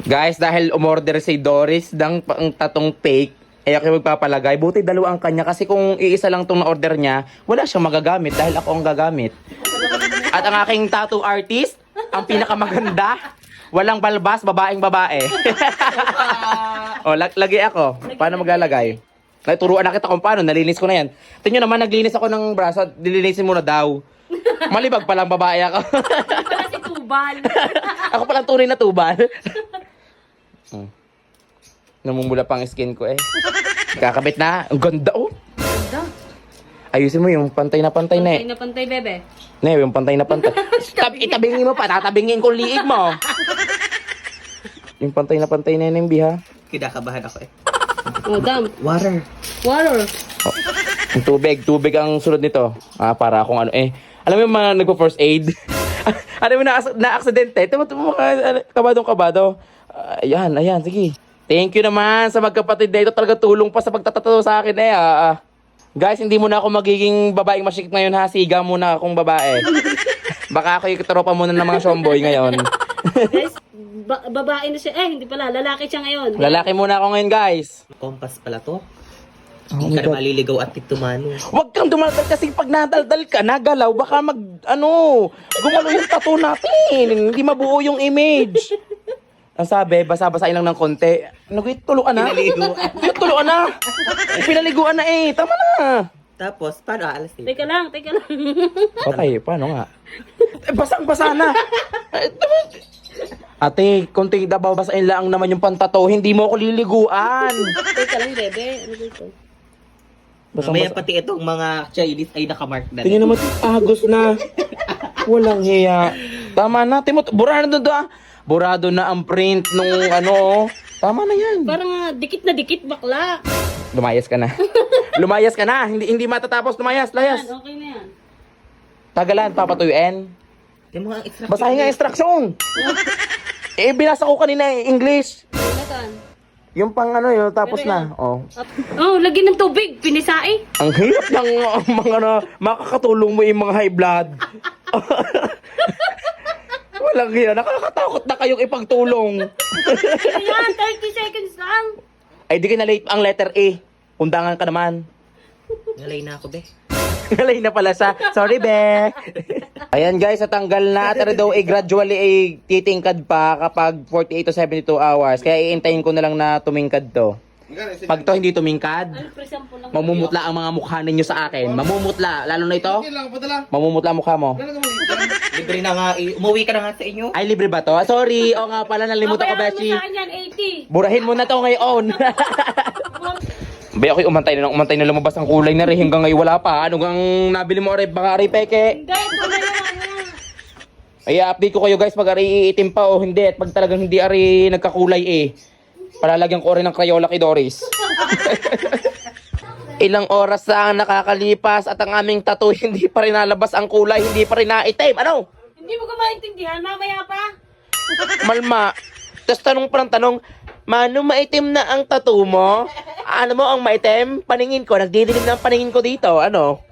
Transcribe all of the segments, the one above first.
Guys, dahil umorder si Doris ng tatong fake, ay ako yung magpapalagay. Buti dalawa ang kanya kasi kung iisa lang itong na-order niya, wala siyang magagamit dahil ako ang gagamit. At ang aking tattoo artist, ang pinakamaganda, walang balbas, babaeng babae. O, lagi ako. Paano maglalagay? Turuan na kita kung paano, nalinis ko na yan. Tingnan naman, naglinis ako ng braso, dilinisin mo na daw. Malibag palang babae ako. Wala si Tubal. Ako palang tunay na tubal. Namumula pang skin ko eh. Kakabit na. Ang ganda oh. Ganda. Ayusin mo yung pantay na pantay na Pantay na pantay, bebe. Ne, yung pantay na pantay. Itabingin mo pa, tatabingin ko liig mo. Yung pantay na pantay na yun, ha? Kinakabahan ako eh. Oh, dam. Water. Water. Oh, yung tubig ang sunod nito. Para akong ano eh. Alam mo yung mga nagpo-first aid? Alam mo na-aksidente? Tama kabadong-kabado. Ayan, sige. Thank you naman sa magkapatid na ito. Talaga tulong pa sa pagtatato sa akin eh. Guys, hindi muna ako magiging babaeng masikip ngayon ha. Siga muna akong babae. Baka ako ikitoropa muna ng mga shomboy ngayon. Guys, babae na siya. Hindi pala. Lalaki siya ngayon. Lalaki muna ako ngayon, guys. Kompas pala to. Oh Hindi ka na maliligaw at titumano. Huwag kang dumaldal kasi pag nadaldal ka, nagalaw, baka gumalo yung tattoo natin. Hindi mabuo yung image. Ang sabi, basa-basain lang ng konti. Tuluan na. Pinaliguan. Tuluan na. Pinaliguan na eh. Tama na. Tapos, paano aalas din? Teka lang. Patay, paano nga? Basang-basa na. Ate, konting dabaw, basain lang naman yung pantato. Hindi mo ako liliguan. Teka lang, bebe. Ano dito? Mamaya pati itong mga Chinese ay nakamark na. Tingnan naman, agos na. Walang hiya. Tama na, Timot. Burado na ang print nung Tama na yan. Parang dikit na dikit, bakla. Lumayas ka na. Lumayas ka na. Hindi matatapos. Layas. Yan, okay na yan. Tagalan, papatuyuin. Yung mga extra. Basahin nga instruction. Binasa ko kanina English. Ulatan. Yung pang yun, tapos na. Oh. Lagyan ng tubig. Pinisai. Ang hirap ng mga makakatulong mo yung mga high blood. Walang hirap. Nakakatakot na kayong ipagtulong. Ayan, 30 seconds lang. Ay, di ka na late ang letter A. Undangan ka naman. Ngalay na ako, be. Ngalay na pala siya. Sorry, be. Ayan guys, natanggal na. At daw gradually titingkad pa kapag 48 to 72 hours. Kaya iintayin ko na lang na tumingkad to. Pag to hindi tumingkad, Ano, for example lang. mamumutla ang mga mukha ninyo sa akin. Mamumutla. Lalo na ito. Mamumutla ang mukha mo. Libre na nga. Umuwi ka na nga sa inyo. Ay, libre ba to? Sorry. O nga pala, nalimutan ko, Babayaran mo Beshi. sa akin yan, 80. Burahin mo na to ngayon. Bay, ako'y umantay na lumabas ang kulay na rin. Hanggang ngayon wala pa. Ano gang nabili mo rin? Baka rin peke. Hindi, ito na yan. Ay, update ko kayo guys pag ari iitim pa o hindi. At pag talagang hindi ari nagkakulay eh. Palalagyan ko rin ng Crayola kay Doris. Ilang oras na ang nakakalipas at ang aming tattoo hindi pa rin nalabas ang kulay. Hindi pa rin naitim. Ano? Hindi mo ko maintindihan, mamaya pa. Malma. Tapos tanong pa ng tanong, Mano, maitim na ang tattoo mo? Ano mo ang maitim? Paningin ko. Nagdidilim na ang paningin ko dito. Ano?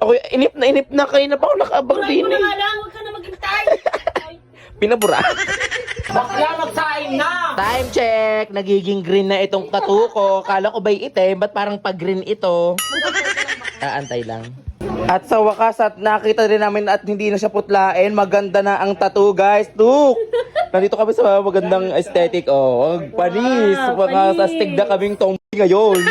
Ako, inip na kayo na pa ako nakaabang din Muna eh. nga lang, huwag ka na maghintay. Pinabura. Bakla, magsaing na! Time check! Nagiging green na itong tattoo ko. Kala ko ba'y itim? Ba't parang pag-green ito? Aantay lang. At sa wakas, at nakita rin namin at hindi na siya putlain. Maganda na ang tattoo, guys. Look! Nandito kami sa magandang aesthetic. Oh, panis. Mga panis. astig na kaming tomboy ngayon.